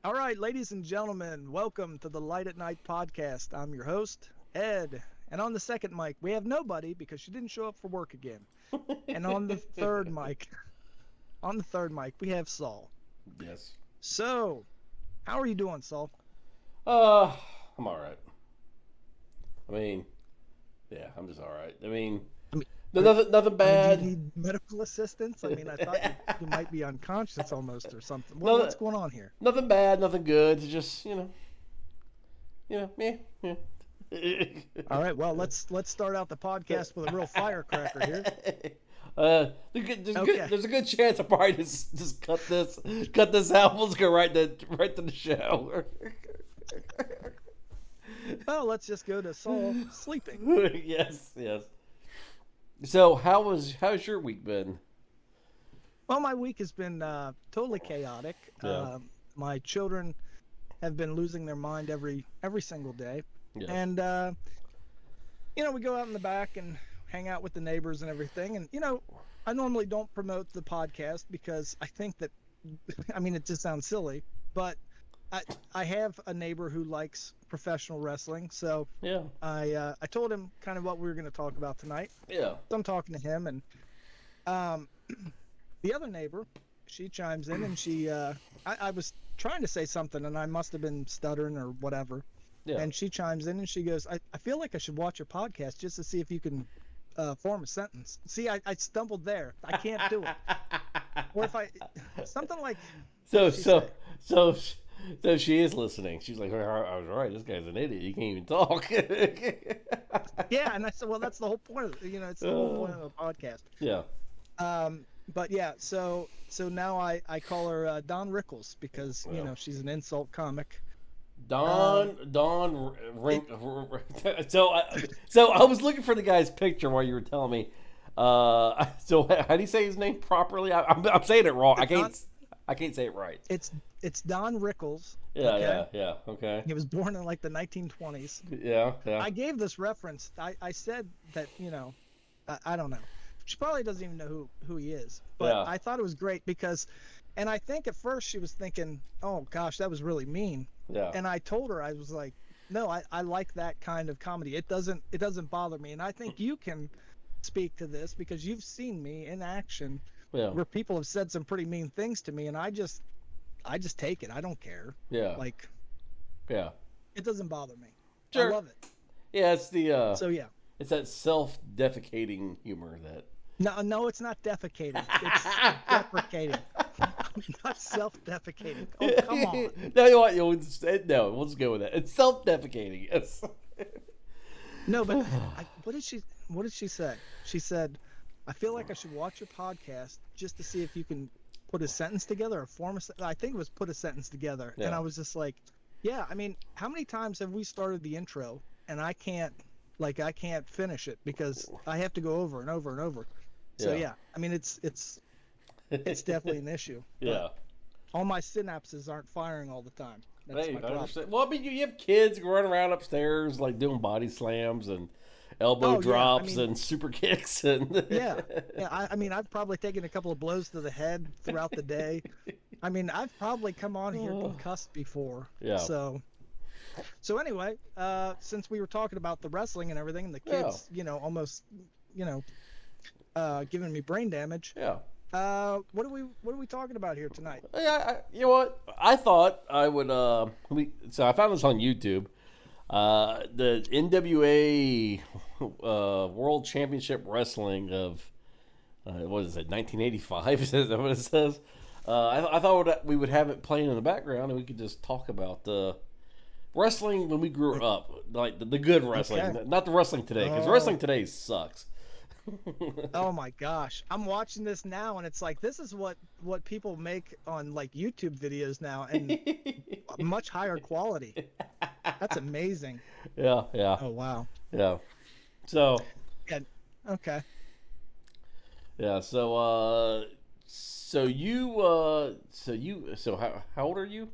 All right, ladies and gentlemen, welcome to the Light at Night podcast. I'm your host, Ed. And on the second mic, we have nobody because she didn't show up for work again. And on the third mic, we have Saul. Yes. So, how are you doing, Saul? Uh, I'm all right. I mean, yeah, I'm just all right. I mean, Nothing do you bad. need medical assistance? I mean, I thought you might be unconscious almost or something. Nothing, What's going on here? nothing bad, nothing good. It's just yeah. All right, well, let's start out the podcast with a real firecracker here. Okay. There's a good chance I probably just cut this out. Let's go right to the show. Well, let's just go to Saul sleeping. Yes. So how's your week been? Well, my week has been totally chaotic. Yeah. My children have been losing their mind every single day, Yeah. and we go out in the back and hang out with the neighbors and everything. And I normally don't promote the podcast because I think that, I mean, it just sounds silly, but I have a neighbor who likes professional wrestling, so Yeah. I told him kind of what we were going to talk about tonight. Yeah. So I'm talking to him, and the other neighbor, she chimes in, and I was trying to say something, and I must have been stuttering or whatever. Yeah. And she chimes in, and she goes, I feel like I should watch your podcast just to see if you can form a sentence. See, I stumbled there. I can't do it. Or if something like... So what'd she say? so she is listening. She's like, I was right. This guy's an idiot. He can't even talk. Yeah, and I said, well, that's the whole point of it. It's the whole point of the podcast. Yeah. But yeah, so now I call her Don Rickles because she's an insult comic. Don Rink. So I was looking for the guy's picture while you were telling me. So how do you say his name properly? I'm saying it wrong. I can't say it right. It's Don Rickles. Yeah, okay? yeah. Okay. He was born in like the 1920s. Yeah. I gave this reference. I said that I don't know. She probably doesn't even know who he is. But Yeah. I thought it was great because, and I think at first she was thinking, oh gosh, that was really mean. Yeah. And I told her, I was like, no, I like that kind of comedy. It doesn't bother me. And I think you can speak to this because you've seen me in action Yeah. where people have said some pretty mean things to me, and I just take it. I don't care. Yeah. Like, Yeah. it doesn't bother me. Sure. I love it. Yeah. It's the So yeah. it's that self-defecating humor that. No, it's not defecating. It's deprecating. Not self-defecating. Oh, come on. No, you know what? No, we'll just go with that. It's self-defecating. Yes. No, but what did she say? She said, I feel like I should watch your podcast just to see if you can put a sentence together or form I think it was put a sentence together. Yeah. And I was just like, yeah, I mean, how many times have we started the intro and I can't finish it because I have to go over and over and over. So yeah, I mean, it's definitely an issue. Yeah. All my synapses aren't firing all the time. That's Hey, my I problem. understand. Well, I mean, you have kids running around upstairs like doing body slams and elbow Oh, yeah, drops I mean- and super kicks and Yeah. I mean, I've probably taken a couple of blows to the head throughout the day. I mean, I've probably come on here concussed before. Yeah. So anyway, since we were talking about the wrestling and everything, and the kids, almost, giving me brain damage. yeah. What are we talking about here tonight? Yeah, you know what? I thought I would. So I found this on YouTube. The NWA World Championship Wrestling of what is it? 1985 is that what it says? I thought we would have it playing in the background and we could just talk about wrestling when we grew up, like the good wrestling, Okay. not the wrestling today, because Oh. wrestling today sucks. Oh my gosh, I'm watching this now, and it's like this is what people make on like YouTube videos now, and much higher quality. That's amazing. Yeah. Oh wow. Yeah. So. Yeah. Okay. Yeah. So how old are you?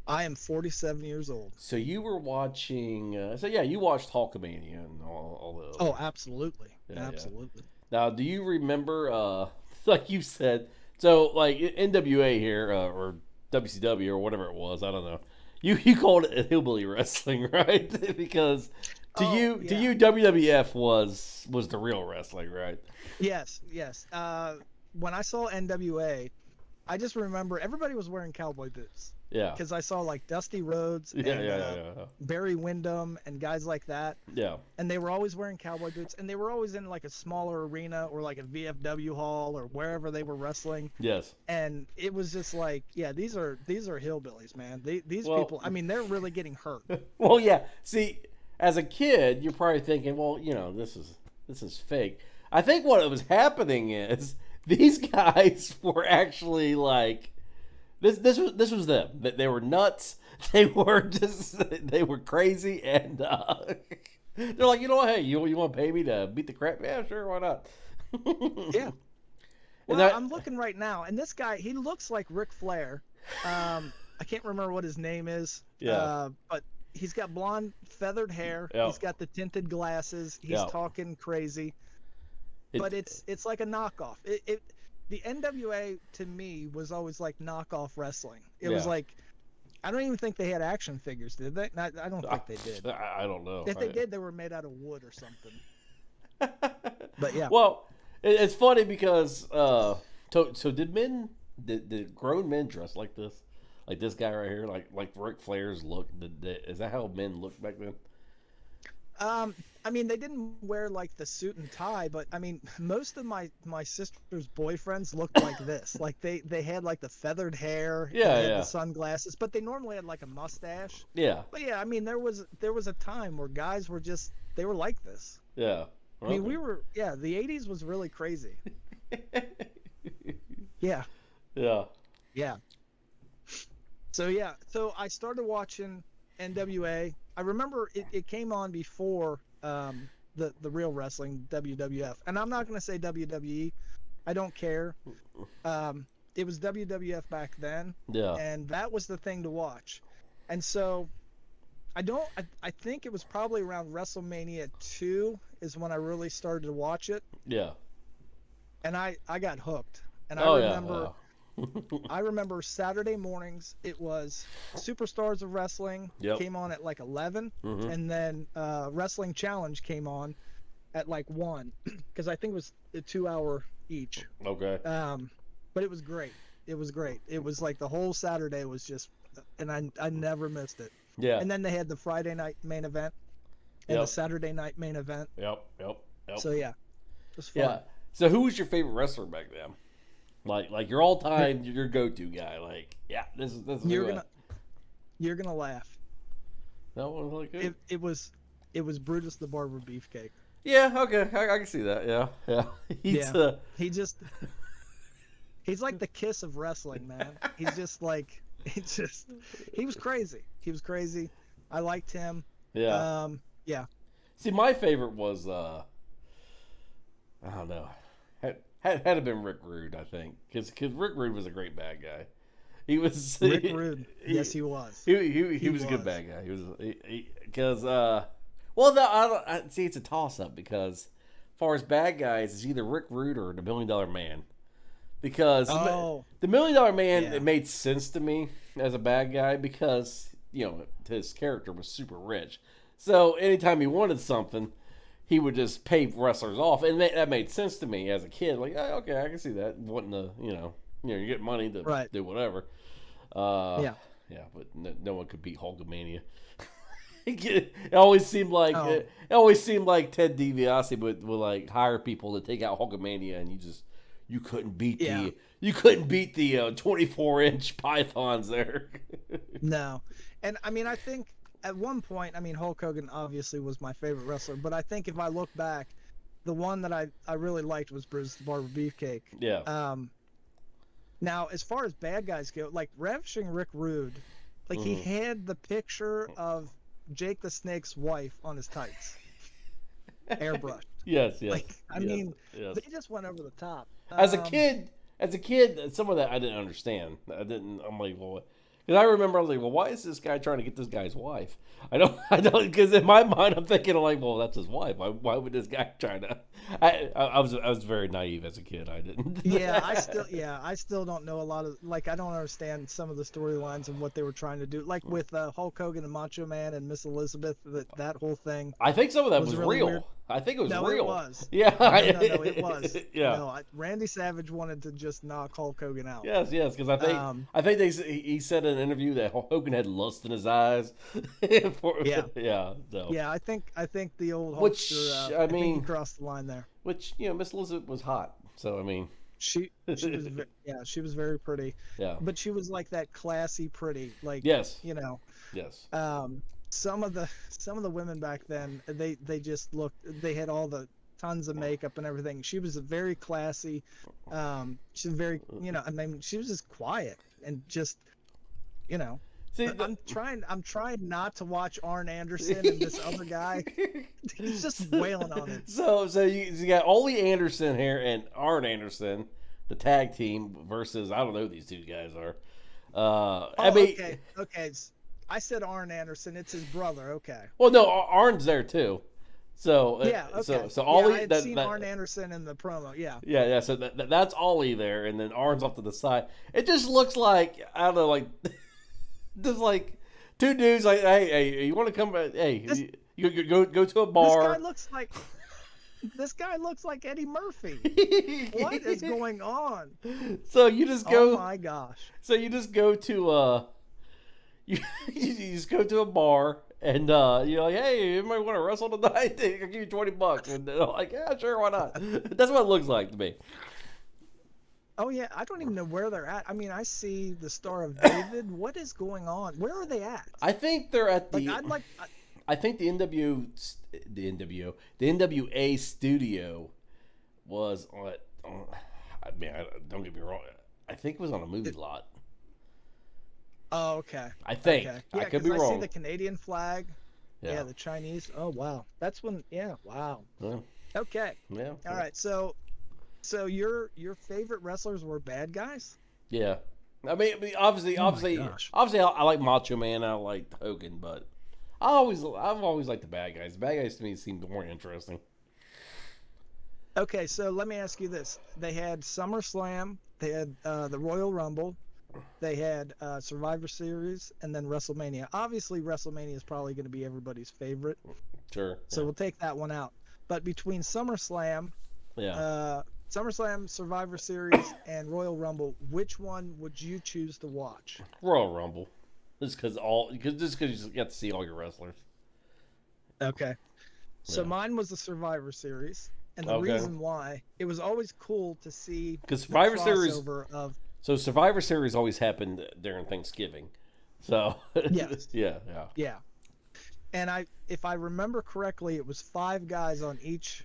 I am 47 years old. So you were watching. You watched Hulkamania and all those. Oh, absolutely. Yeah. Absolutely. Now, do you remember? Like you said, so like NWA here, or WCW or whatever it was. I don't know. You called it hillbilly wrestling, right? Because to you WWF was the real wrestling, right? Yes, yes. When I saw NWA, I just remember everybody was wearing cowboy boots. Yeah. Because I saw like Dusty Rhodes and Yeah. Barry Windham and guys like that. Yeah. And they were always wearing cowboy boots, and they were always in like a smaller arena or like a VFW hall or wherever they were wrestling. Yes. And it was just like, yeah, these are hillbillies, man. These Well, people, I mean, they're really getting hurt. Well, yeah. See, as a kid, you're probably thinking, well, this is fake. I think what was happening is these guys were actually like this was them. They were nuts. They were crazy, and they're like, you know what? Hey, you want to pay me to beat the crap? Yeah, sure, why not? Yeah. Well, I'm looking right now, and this guy, he looks like Ric Flair. I can't remember what his name is. Yeah. But he's got blonde feathered hair. Yeah. He's got the tinted glasses. He's Yeah. talking crazy. But it's like a knockoff. The NWA to me was always like knockoff wrestling. It was like, I don't even think they had action figures, did they? I don't think they did. I don't know. If they did, they were made out of wood or something. But yeah. Well, it's funny because so did grown men dress like this? Like this guy right here, like Ric Flair's look. Is that how men looked back then? I mean, they didn't wear like the suit and tie, but I mean, most of my sister's boyfriends looked like this. Like they had like the feathered hair, they had the sunglasses, but they normally had like a mustache. Yeah. But yeah, I mean, there was a time where guys were they were like this. Yeah. I mean, the 80s was really crazy. Yeah. Yeah. Yeah. So I started watching NWA. I remember it came on before the real wrestling, WWF. And I'm not going to say WWE. I don't care. It was WWF back then. Yeah. And that was the thing to watch. And so I think it was probably around WrestleMania 2 is when I really started to watch it. Yeah. And I got hooked. And I remember Saturday mornings, it was Superstars of Wrestling came on at like 11, and then Wrestling Challenge came on at like 1, because I think it was a 2-hour each. Okay. But it was great. It was great. It was like the whole Saturday was just, and I never missed it. Yeah. And then they had the Friday night main event and the Saturday night main event. Yep. So yeah, it was fun. Yeah. So who was your favorite wrestler back then? Like your all time, your go to guy. Like, yeah, this is you're gonna laugh. That one was like it was Brutus the Barber Beefcake. Yeah, okay, I can see that. Yeah. He's like the Kiss of wrestling, man. He's just like he was crazy. He was crazy. I liked him. Yeah. Yeah. See, my favorite was I don't know. Had to been Rick Rude, I think, because Rick Rude was a great bad guy. He was Rick Rude. Yes, he was. He was a good bad guy. He was because see, it's a toss up because as far as bad guys, it's either Rick Rude or the $1 Million Man. Because the $1 Million Man, it made sense to me as a bad guy because his character was super rich. So anytime he wanted something, he would just pay wrestlers off, and that made sense to me as a kid. Like, oh, okay, I can see that. Wanting to, you get money to do whatever. Yeah, but no one could beat Hulkamania. It always seemed like Ted DiBiase would like hire people to take out Hulkamania, and you couldn't beat the 24-inch pythons there. No, and I mean I think. At one point, I mean, Hulk Hogan obviously was my favorite wrestler, but I think if I look back, the one that I really liked was Brutus the Barber Beefcake. Yeah. Now, as far as bad guys go, like ravishing Rick Rude, like he had the picture of Jake the Snake's wife on his tights, airbrushed. Yes. Like, I mean, they just went over the top. As a kid, some of that I didn't understand. I'm like, well, Because I remember, I was like, well, why is this guy trying to get this guy's wife? I don't, because in my mind, I'm thinking, like, well, that's his wife. Why would this guy try to? I was very naive as a kid. I didn't. I still don't know a lot of, like, I don't understand some of the storylines and what they were trying to do. Like with Hulk Hogan and Macho Man and Miss Elizabeth, that whole thing. I think some of that was really real. weird. I think it was No, real. it was. Yeah. No, it was. Yeah. No, Randy Savage wanted to just knock Hulk Hogan out. Yes, because I think he said in an interview that Hogan had lust in his eyes. Yeah. So. Yeah, I think the old Hulkster, I think he crossed the line there. Which Miss Elizabeth was hot, so I mean. She was she was very pretty. Yeah. But she was like that classy pretty, like yes. Yes. Some of the women back then, they just looked, they had all the tons of makeup and everything. She was very classy. She was very, I mean, she was just quiet and just, See, I'm trying not to watch Arn Anderson and this other guy. He's just wailing on it. So you got Ole Anderson here and Arn Anderson, the tag team versus, I don't know who these two guys are. Okay. I said Arn Anderson. It's his brother. Okay. Well, no, Arn's there too. So yeah, okay. So Ollie, I had seen Arn Anderson in the promo. Yeah. Yeah. So that's Ollie there, and then Arn's off to the side. It just looks like, I don't know, like just like two dudes like, hey, you want to come? Hey, you go to a bar. This guy looks like Eddie Murphy. What is going on? So you just go. Oh my gosh. So you just go to you just go to a bar and you're like, hey, anybody want to wrestle tonight? I'll give you $20. And they're like, yeah, sure, why not? That's what it looks like to me. Oh yeah, I don't even know where they're at. I mean, I see the Star of David. What is going on? Where are they at? I think they're at the. I think the NWA studio was on. I mean, don't get me wrong. I think it was on a movie lot. Oh, okay. I think. Okay. Yeah, I could be wrong. I see the Canadian flag. Yeah, the Chinese. Oh, wow. That's when. Yeah, wow. Yeah. Okay. Yeah. All right. So your favorite wrestlers were bad guys? Yeah. I mean, obviously, I like Macho Man. I like Hogan, but I've always liked the bad guys. The bad guys to me seemed more interesting. Okay, so let me ask you this: they had SummerSlam, they had the Royal Rumble, they had Survivor Series, and then WrestleMania. Obviously, WrestleMania is probably going to be everybody's favorite. Sure. So we'll take that one out. But between SummerSlam, Survivor Series, and Royal Rumble, which one would you choose to watch? Royal Rumble, just because you get to see all your wrestlers. Okay. So mine was the Survivor Series, and the reason why, it was always cool to see because Survivor Series of. So Survivor Series always happened during Thanksgiving. So yes. Yeah. And if I remember correctly, it was 5 guys on each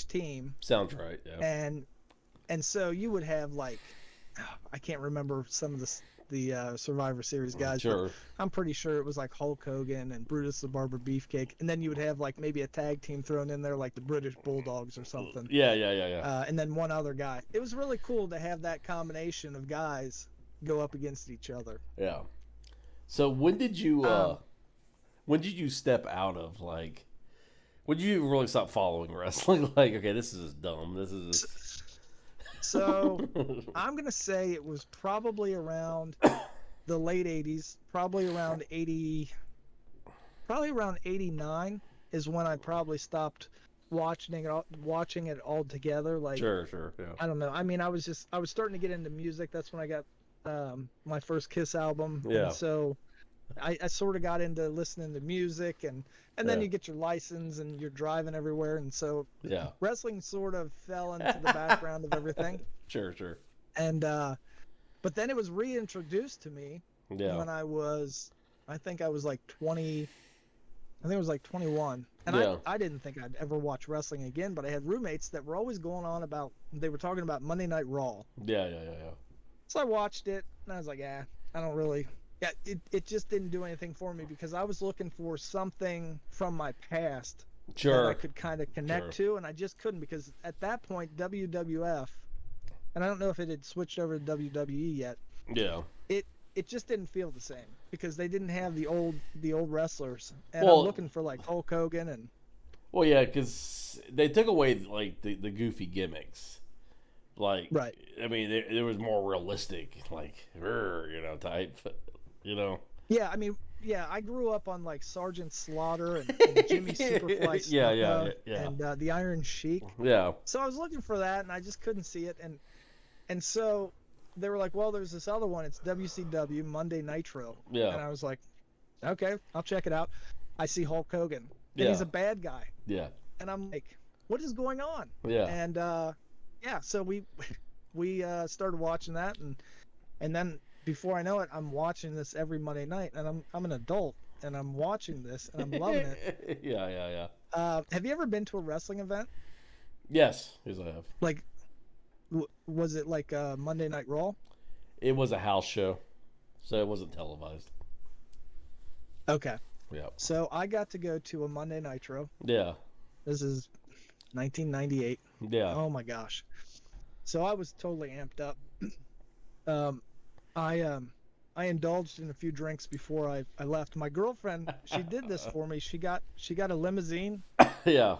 team. Sounds right. Yeah. And so you would have like, I can't remember some of the Survivor Series guys. Sure. But I'm pretty sure it was like Hulk Hogan and Brutus the Barber Beefcake, and then you would have like maybe a tag team thrown in there like the British Bulldogs or something. Yeah. And then one other guy. It was really cool to have that combination of guys go up against each other. Yeah. So when did you step out of like? When did you really stop following wrestling? Like, okay, this is dumb. This is. So I'm gonna say it was probably around the late '80s, probably around 89 is when I probably stopped watching it all together. Like, sure, yeah. I don't know. I mean, I was starting to get into music. That's when I got my first Kiss album. Yeah. And so I sort of got into listening to music, and then you get your license and you're driving everywhere, and so wrestling sort of fell into the background of everything. Sure. And but then it was reintroduced to me when I think I was like 20. I think it was like 21, and I didn't think I'd ever watch wrestling again. But I had roommates that were always going on about. They were talking about Monday Night Raw. Yeah. So I watched it, and I was like, I don't really. Yeah, it just didn't do anything for me because I was looking for something from my past that I could kind of connect to, and I just couldn't because at that point WWF, and I don't know if it had switched over to WWE yet. Yeah. it just didn't feel the same because they didn't have the old wrestlers, and I'm Well, looking for like Hulk Hogan and well, yeah, because they took away like the goofy gimmicks. Like, right. I mean, there was more realistic, like, type, you know. Yeah, I mean, yeah, I grew up on like Sergeant Slaughter and Jimmy Superfly Yeah, yeah, Snuka yeah, and the Iron Sheik. yeah, So I was looking for that, and I just couldn't see it, and so they were like, well, there's this other one. It's WCW Monday Nitro, yeah, and I was like, okay, I'll check it out. I see Hulk Hogan, and yeah, he's a bad guy, yeah, and I'm like, what is going on? yeah. And yeah, so we started watching that, and then before I know it, I'm watching this every Monday night, and I'm an adult, and I'm watching this, and I'm loving it. Yeah, yeah, yeah. Have you ever been to a wrestling event? Yes, I have. Like, was it like Monday Night Raw? It was a house show, so it wasn't televised. Okay. Yeah, So I got to go to a Monday Nitro. yeah, This is 1998. yeah. Oh my gosh. So I was totally amped up. Um, I indulged in a few drinks before I left. My girlfriend, she did this for me. She got a limousine. Yeah.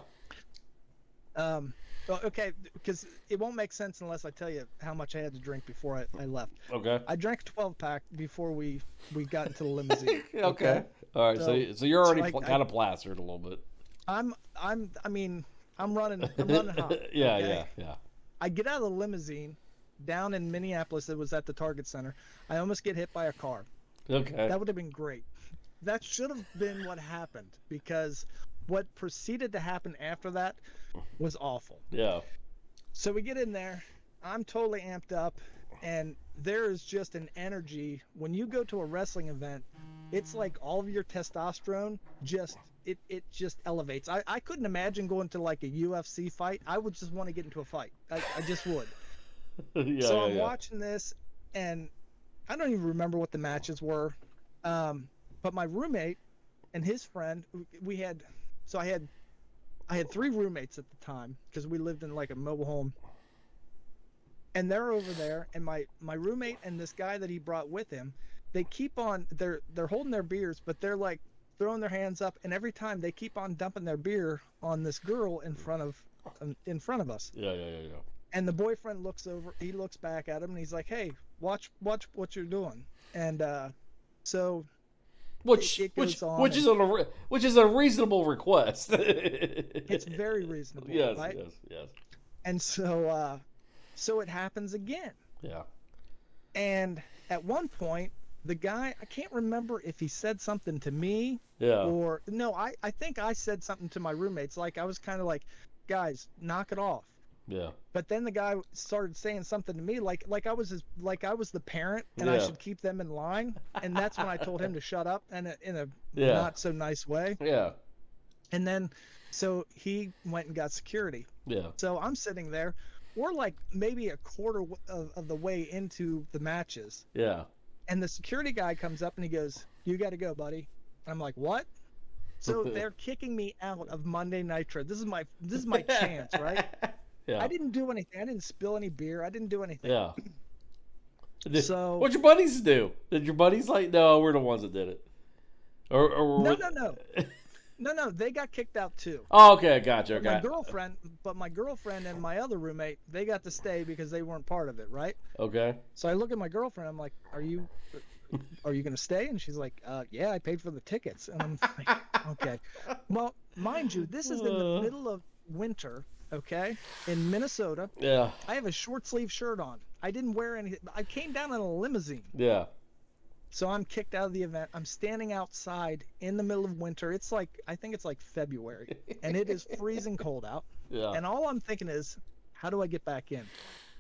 Well, okay, because it won't make sense unless I tell you how much I had to drink before I left. Okay. I drank 12-pack before we got into the limousine. Okay. All right. So you're so already kind of plastered a little bit. I mean, I'm running hot. Yeah, okay? yeah, yeah. I get out of the limousine down in Minneapolis. It was at the Target Center. I almost get hit by a car. Okay. That would have been great. That should have been what happened, because what proceeded to happen after that was awful. Yeah. So we get in there. I'm totally amped up, and there is just an energy when you go to a wrestling event. It's like all of your testosterone just it just elevates. I couldn't imagine going to like a UFC fight. I would just want to get into a fight. I just would. Yeah. So yeah, I'm yeah. watching this, and I don't even remember what the matches were. But my roommate and his friend, I had three roommates at the time because we lived in like a mobile home. And they're over there, and my roommate and this guy that he brought with him, they keep on they're holding their beers, but they're like throwing their hands up, and every time they keep on dumping their beer on this girl in front of us. Yeah, yeah, yeah, yeah. And the boyfriend looks over, he looks back at him, and he's like, "Hey, watch what you're doing." And so it goes on, which is a reasonable request. it's very reasonable, Yes, right? yes. And so it happens again. Yeah. And at one point, the guy, I can't remember if he said something to me Yeah. or no, I think I said something to my roommates. Like, I was kind of like, guys, knock it off. Yeah. But then the guy started saying something to me like I was the parent, and I Yeah. should keep them in line. And that's when I told him to shut up, and in a Yeah. not so nice way. Yeah. And then so he went and got security. Yeah. So I'm sitting there. We're like maybe a quarter of the way into the matches. Yeah. And the security guy comes up and he goes, "You got to go, buddy." I'm like, "What?" So they're kicking me out of Monday Nitro. This is my chance, right? Yeah. I didn't do anything. I didn't spill any beer. I didn't do anything. Yeah. So what'd your buddies do? Did your buddies like, no, we're the ones that did it? Or No. They got kicked out too. Oh, okay, gotcha. Okay. My girlfriend and my other roommate, they got to stay because they weren't part of it, right? Okay. So I look at my girlfriend. I'm like, "Are you gonna stay?" And she's like, "Yeah, I paid for the tickets." And I'm like, "Okay." Well, mind you, this is in the middle of winter, okay, in Minnesota. Yeah. I have a short sleeve shirt on. I didn't wear anything. I came down in a limousine. Yeah. So I'm kicked out of the event. I'm standing outside in the middle of winter. I think it's like February, and it is freezing cold out. Yeah. And all I'm thinking is, how do I get back in?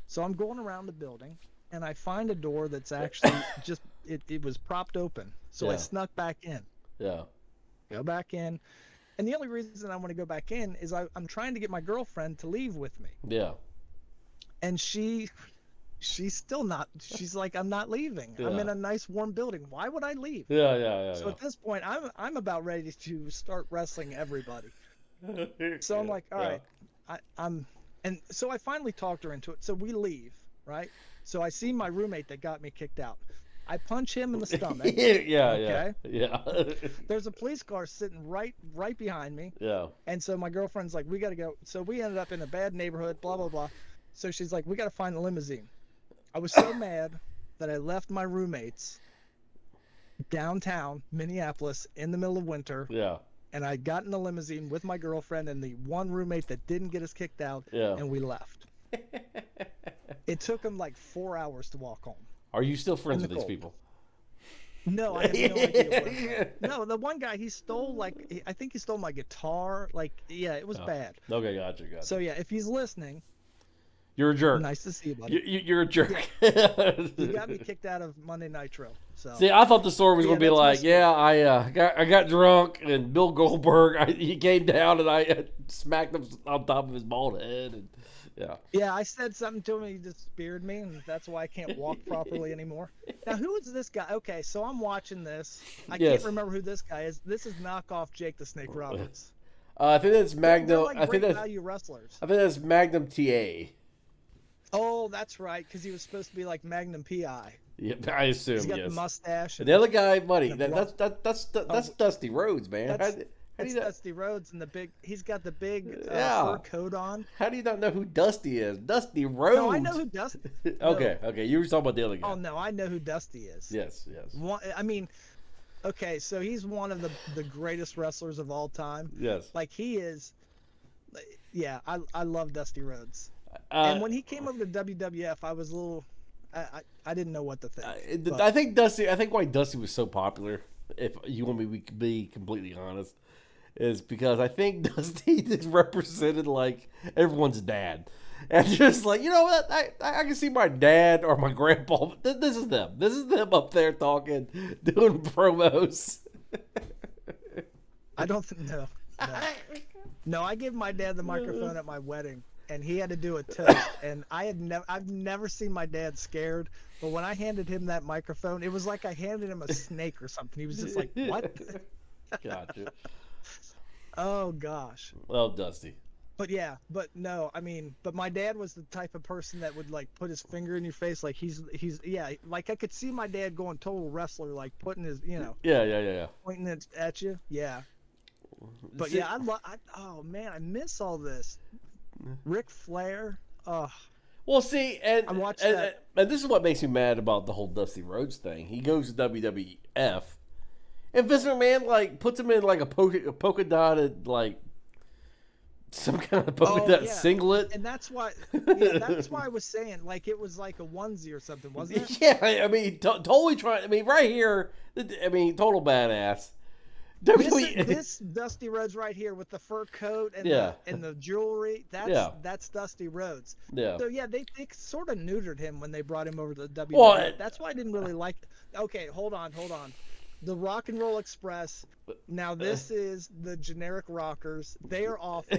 So I'm going around the building, and I find a door that's actually just, it was propped open. So I Yeah. snuck back in. Yeah. Go back in. And the only reason I want to go back in is I'm trying to get my girlfriend to leave with me. Yeah. And she's still not. She's like, "I'm not leaving. I'm Yeah. in a nice warm building. Why would I leave?" Yeah. Yeah. So at this point, I'm about ready to start wrestling everybody. So I'm like, all right, and so I finally talked her into it. So we leave, right? So I see my roommate that got me kicked out. I punch him in the stomach. Yeah, Okay. yeah. There's a police car sitting right behind me. Yeah. And so my girlfriend's like, we got to go. So we ended up in a bad neighborhood, blah, blah, blah. So she's like, we got to find a limousine. I was so mad that I left my roommates downtown Minneapolis in the middle of winter. Yeah. And I got in the limousine with my girlfriend and the one roommate that didn't get us kicked out. Yeah. And we left. It took them like 4 hours to walk home. Are you still friends with these cold. people? No, I have no idea. No, the one guy, he stole I think he stole my guitar. Like, yeah, it was bad. Okay, gotcha. So yeah, if he's listening, you're a jerk. nice to see you, buddy. You're a jerk. Yeah. You got me kicked out of Monday Nitro. So see, I thought the story was going to be like, I got drunk and Bill Goldberg, he came down and I smacked him on top of his bald head. And yeah. Yeah, I said something to him and he just speared me, and that's why I can't walk properly anymore. Now, who is this guy? Okay, so I'm watching this. I can't remember who this guy is. This is knockoff Jake the Snake Roberts. I think that's Magnum. They're like great value wrestlers. I think that's Magnum TA. Oh, that's right, because he was supposed to be like Magnum PI. Yeah, I assume. He's got the mustache. And the other guy, buddy, that's Dusty Rhodes, man. That's Dusty Rhodes and he's got the big fur coat on. How do you not know who Dusty is? Dusty Rhodes. No, I know who Dusty is. Okay. You were talking about the other guy. Oh, no, I know who Dusty is. Yes. I mean, okay, so he's one of the greatest wrestlers of all time. Yes. Like, he is, yeah, I love Dusty Rhodes. And when he came over to WWF, I was a little, I didn't know what to think. I think why Dusty was so popular, if you want me to be completely honest, is because I think Dusty just represented like everyone's dad, and just like, you know what, I can see my dad or my grandpa. This is them. This is them up there talking, doing promos. I don't think no. I gave my dad the microphone at my wedding, and he had to do a toast. And I've never seen my dad scared, but when I handed him that microphone, it was like I handed him a snake or something. He was just like, "What?" Gotcha. Oh gosh. Well, Dusty. But but my dad was the type of person that would like put his finger in your face, like he's like I could see my dad going total wrestler, like putting his pointing it at you, But yeah, oh man, I miss all this. Ric Flair. Oh. Well, see, and I watched that. And this is what makes me mad about the whole Dusty Rhodes thing. He goes to WWF, and Vince McMahon like puts him in like a polka dotted like some kind of polka dot singlet. And that's why I was saying like it was like a onesie or something, wasn't it? Yeah, I mean, totally trying. I mean, right here, I mean, total badass. This Dusty Rhodes right here with the fur coat and the jewelry, that's Dusty Rhodes. Yeah. So yeah, they sort of neutered him when they brought him over to the WWE. Well, that's why I didn't really like. Okay, hold on. The Rock and Roll Express. Now this is the generic rockers. They are awful.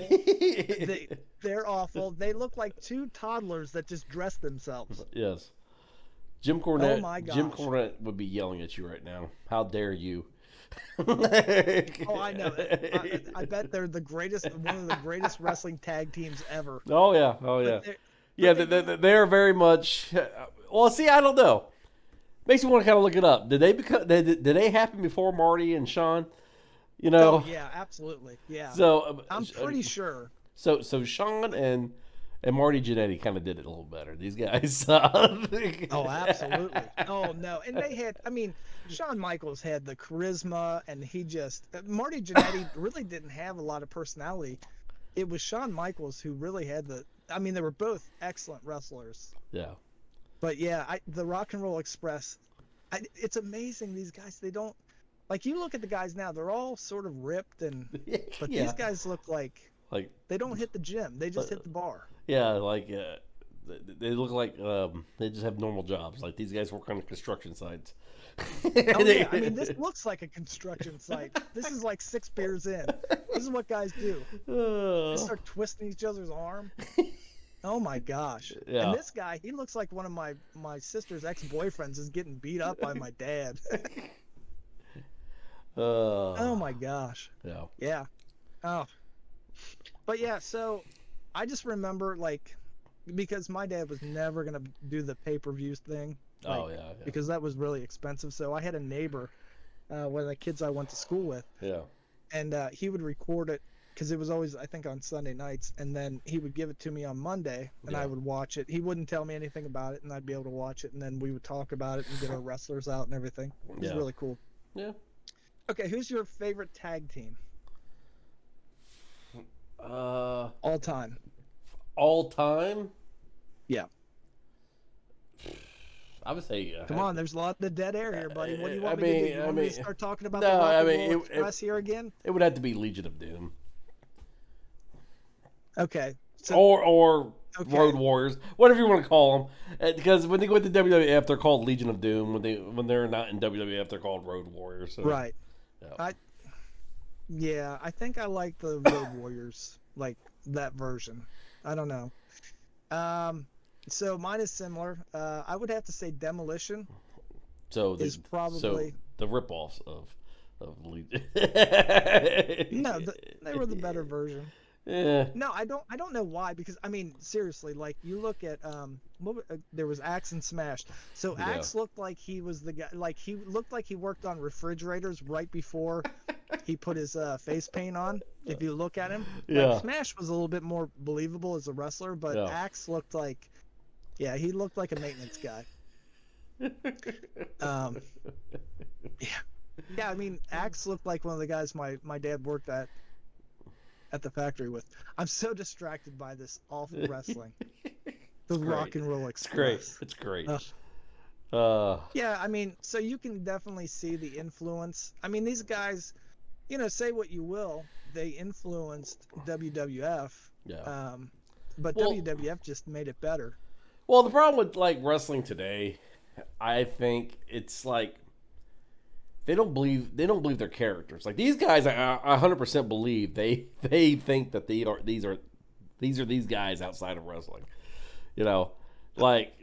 They're awful. They look like two toddlers that just dress themselves. Yes. Jim Cornette. Oh my gosh. Jim Cornette would be yelling at you right now. How dare you? Oh, I know. I bet they're one of the greatest wrestling tag teams ever. Oh yeah. They're very much. Well, see, I don't know. Makes me want to kind of look it up. Did they happen before Marty and Sean? You know. Oh yeah, absolutely. Yeah. So I'm pretty sure. So Sean and Marty Jannetty kind of did it a little better. These guys. Oh, absolutely. Oh no, and they had. I mean, Shawn Michaels had the charisma, and Marty Jannetty really didn't have a lot of personality. It was Shawn Michaels who really had the. I mean, they were both excellent wrestlers. Yeah. But yeah, the Rock and Roll Express. It's amazing these guys. They don't like you look at the guys now. They're all sort of ripped, but these guys look like they don't hit the gym. They just hit the bar. Yeah, like they look like they just have normal jobs. Like these guys work on construction sites. Oh yeah, I mean this looks like a construction site. This is like 6 beers in. This is what guys do. They start twisting each other's arm. Oh my gosh. Yeah. And this guy, he looks like one of my sister's ex-boyfriends is getting beat up by my dad. Oh my gosh. Yeah. Yeah. Oh. But yeah, so I just remember like because my dad was never going to do the pay-per-view thing. like Oh yeah, because that was really expensive. So I had a neighbor, one of the kids I went to school with, yeah, and he would record it because it was always, I think, on Sunday nights, and then he would give it to me on Monday, and yeah, I would watch it. He wouldn't tell me anything about it, and I'd be able to watch it, and then we would talk about it and get our wrestlers out and everything. It was yeah, really cool. yeah. Okay, who's your favorite tag team Uh, all time? all time, Yeah. I would say. Come on, there's a lot of dead air here, buddy. What do you I want me to do? mean, You I want me mean, to start talking about the no, Rock I and mean, Roll Express here again? it would have to be Legion of Doom, Okay. So, or okay. Road Warriors, whatever you want to call them. Because when they go into WWF, they're called Legion of Doom. When they're not in WWF, they're called Road Warriors. So, Right. yeah. I think I like the Road Warriors, like that version. I don't know. So mine is similar. I would have to say Demolition So is probably the ripoffs of Legion. no, they were the better version. Yeah. No, I don't know why, because I mean seriously, like you look at there was Axe and Smash. So Yeah. Axe looked like he was the guy, like he looked like he worked on refrigerators right before he put his face paint on. If you look at him, Yeah. like Smash was a little bit more believable as a wrestler, but Yeah. Axe looked like, yeah, he looked like a maintenance guy. Yeah, I mean Axe looked like one of the guys my dad worked at the factory with. I'm so distracted by this awful wrestling. The Rock and Roll Express. It's great. Ugh. Yeah, I mean, so you can definitely see the influence. I mean, these guys, say what you will, they influenced WWF. Yeah. But Well- WWF just made it better. Well, the problem with like wrestling today, I think it's like they don't believe their characters. Like these guys, I 100% believe they think that these are these guys outside of wrestling. Like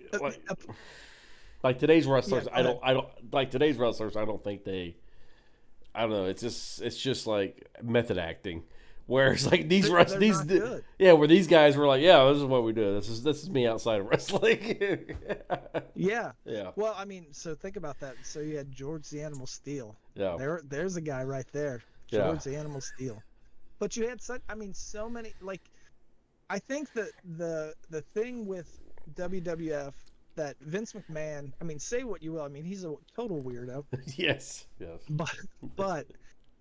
today's wrestlers. Yeah, I don't like today's wrestlers. I don't think they. I don't know. It's just like method acting. Whereas like these They're not good. where these guys were like, yeah, this is what we do. This is me outside of wrestling. Yeah. Yeah. Well, I mean, so think about that. So you had George the Animal Steel. Yeah. There's a guy right there. Yeah. George the Animal Steel. But you had so many, like, I think that the thing with WWF that Vince McMahon, I mean, say what you will, I mean, he's a total weirdo. Yes. But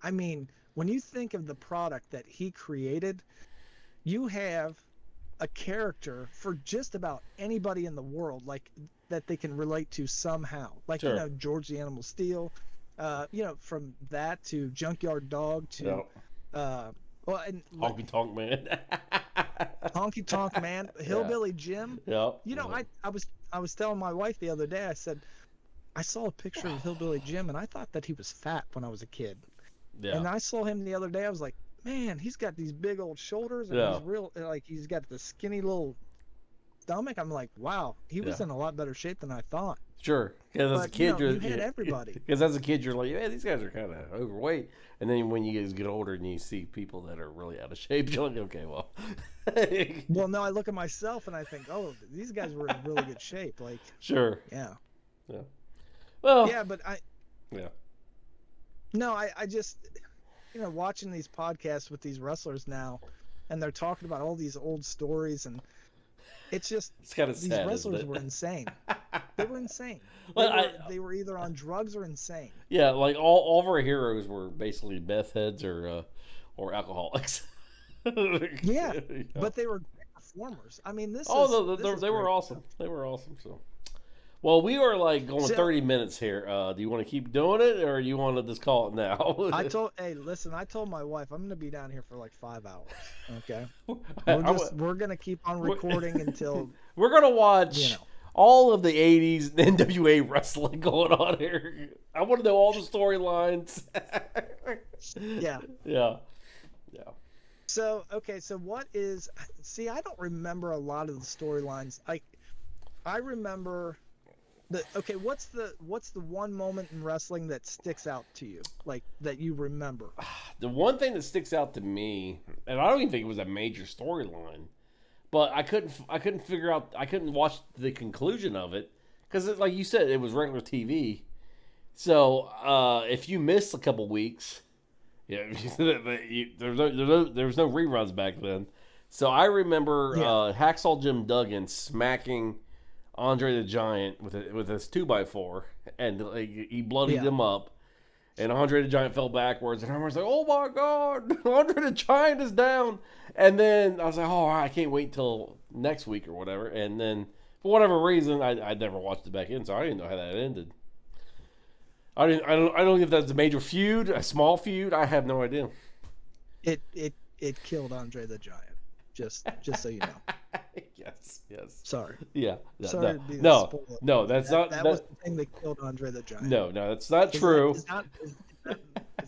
I mean, when you think of the product that he created, you have a character for just about anybody in the world, like that they can relate to somehow. Like, Sure. George the Animal Steel, from that to Junkyard Dog to, well, and Honky Tonk Man. Honky Tonk Man, Hillbilly Jim. Yeah. I was telling my wife the other day, I said, I saw a picture of Hillbilly Jim and I thought that he was fat when I was a kid. Yeah. And I saw him the other day. I was like, man, he's got these big old shoulders and he's real, like he's got the skinny little stomach. I'm like, wow, he was in a lot better shape than I thought. Sure. Because as a kid, you had everybody. Because as a kid, you're like, yeah, these guys are kind of overweight. And then when you guys get older and you see people that are really out of shape, you're like, okay, well. Well, no, I look at myself and I think, oh, these guys were in really good shape. Like, sure. Yeah. Yeah. Well. Yeah, but Yeah. No, I just, watching these podcasts with these wrestlers now, and they're talking about all these old stories, and it's just kind of these sad, wrestlers were insane. They were insane. They were either on drugs or insane. Yeah, like all of our heroes were basically meth heads or alcoholics. Yeah, but they were great performers. I mean, they were awesome. They were awesome. So, well, we are like going 30 minutes here. Do you want to keep doing it, or you want to just call it now? I told my wife I'm going to be down here for like 5 hours. Okay, we're going to keep on recording until we're going to watch all of the 80s NWA wrestling going on here. I want to know all the storylines. Yeah. So what is? See, I don't remember a lot of the storylines. I remember what's the one moment in wrestling that sticks out to you, like that you remember? The one thing that sticks out to me, and I don't even think it was a major storyline, but I couldn't figure out. I couldn't watch the conclusion of it because like you said, it was regular TV. So if you missed a couple weeks, yeah, there was no reruns back then. So I remember Yeah. Hacksaw Jim Duggan smacking Andre the Giant with his 2x4, and like, he bloodied Yeah. him up. And Andre the Giant fell backwards, and everyone's like, "Oh my God, Andre the Giant is down!" And then I was like, "Oh, I can't wait till next week or whatever." And then for whatever reason, I never watched it back in, so I didn't know how that ended. I don't know if that's a major feud, a small feud. I have no idea. It killed Andre the Giant. Just so you know. Yes. Sorry. Yeah. Sorry to be the No. spoiler. No. That's not. That was the thing that killed Andre the Giant. No. That's not true. Is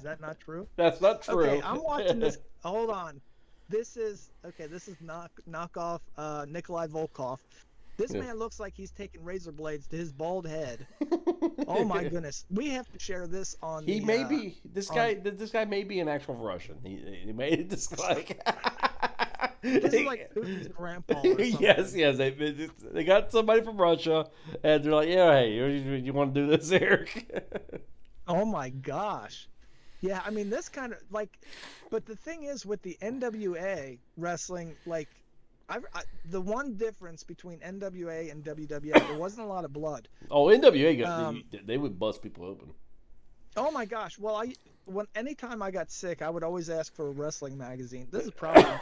that not true? That's not true. Okay, I'm watching this. Hold on. This is knockoff Nikolai Volkov. This man looks like he's taking razor blades to his bald head. Oh my goodness. We have to share this on He may be this guy. This guy may be an actual Russian. He made this like. This is like Putin's grandpa. Or something. Yes. They got somebody from Russia, and they're like, "Yeah, hey, you want to do this, Eric?" Oh my gosh. Yeah, I mean this kind of like, but the thing is with the NWA wrestling, like, the one difference between NWA and WWF, there wasn't a lot of blood. Oh, NWA they would bust people open. Oh my gosh! Well, anytime I got sick, I would always ask for a wrestling magazine.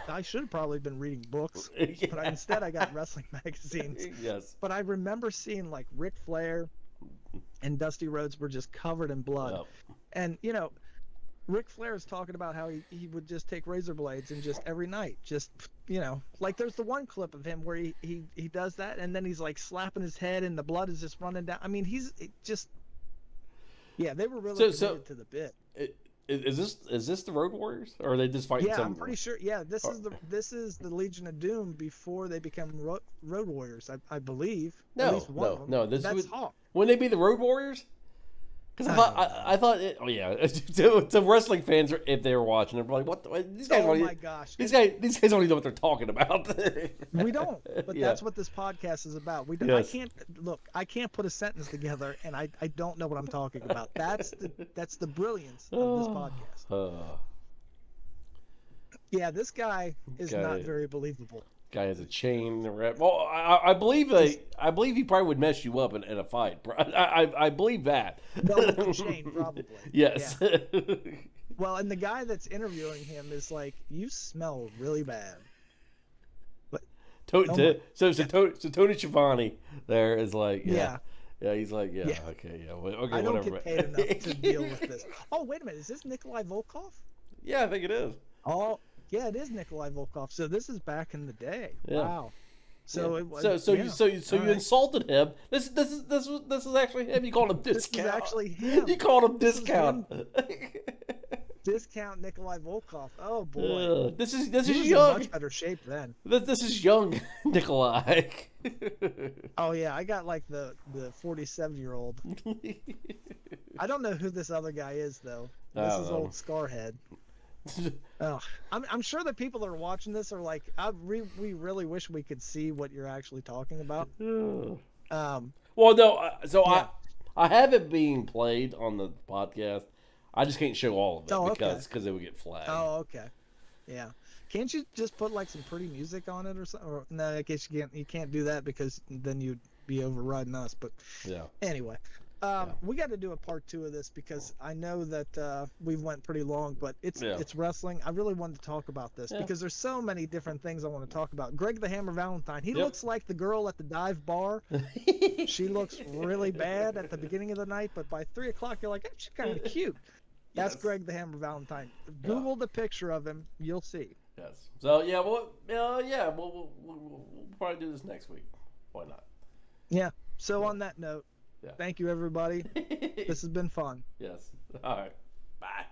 I should have probably been reading books, but instead I got wrestling magazines. Yes. But I remember seeing like Ric Flair and Dusty Rhodes were just covered in blood, and Ric Flair is talking about how he would just take razor blades and just every night, just like there's the one clip of him where he does that, and then he's like slapping his head and the blood is just running down. I mean, yeah, they were really committed to the bit. Is this the Road Warriors, or are they just fighting? Yeah, I'm pretty sure. Yeah, this is the Legion of Doom before they become Road Warriors, I believe. No. That's Hawk. Wouldn't they be the Road Warriors? Because I thought it. Oh yeah, to wrestling fans, if they were watching, they're like, "What? These guys? Oh my gosh! These guys don't even know what they're talking about." We don't, but that's what this podcast is about. We don't. Yes. I can't put a sentence together, and I don't know what I'm talking about. That's the brilliance of this podcast. Yeah, this guy is not very believable. Guy has a chain around. Well, I believe he probably would mess you up in a fight. I believe that. Well, with the chain, probably. Yes. Yeah. Well, and the guy that's interviewing him is like, "You smell really bad." But so Tony Schiavone there is like, yeah, he's like, okay, okay, I don't whatever. get paid enough to deal with this. Oh, wait a minute, is this Nikolai Volkov? Yeah, I think it is. Oh. Yeah, it is Nikolai Volkov. So this is back in the day. Yeah. Wow. So it was. You insulted him. This is actually him. You called him discount. This is actually him. You called him discount. Discount Nikolai Volkov. Oh boy. This is he young. was in much better shape then. This is young Nikolai. Oh yeah, I got like the 47-year-old. I don't know who this other guy is though. This is old Scarhead. Oh, I'm sure the people that are watching this are like, we really wish we could see what you're actually talking about. Well, no, I have it being played on the podcast. I just can't show all of it because it would get flagged. Oh, okay. Yeah. Can't you just put like some pretty music on it or something? Or, no, I guess you can't do that because then you'd be overriding us. But anyway. We got to do a part 2 of this because I know that we've went pretty long, but it's wrestling. I really wanted to talk about this because there's so many different things I want to talk about. Greg the Hammer Valentine, he looks like the girl at the dive bar. She looks really bad at the beginning of the night, but by 3 o'clock you're like, she's kind of cute. That's Greg the Hammer Valentine. Google the picture of him, you'll see. Yes. So we'll probably do this next week. Why not? Yeah. So on that note. Thank you, everybody. This has been fun. Yes. All right. Bye.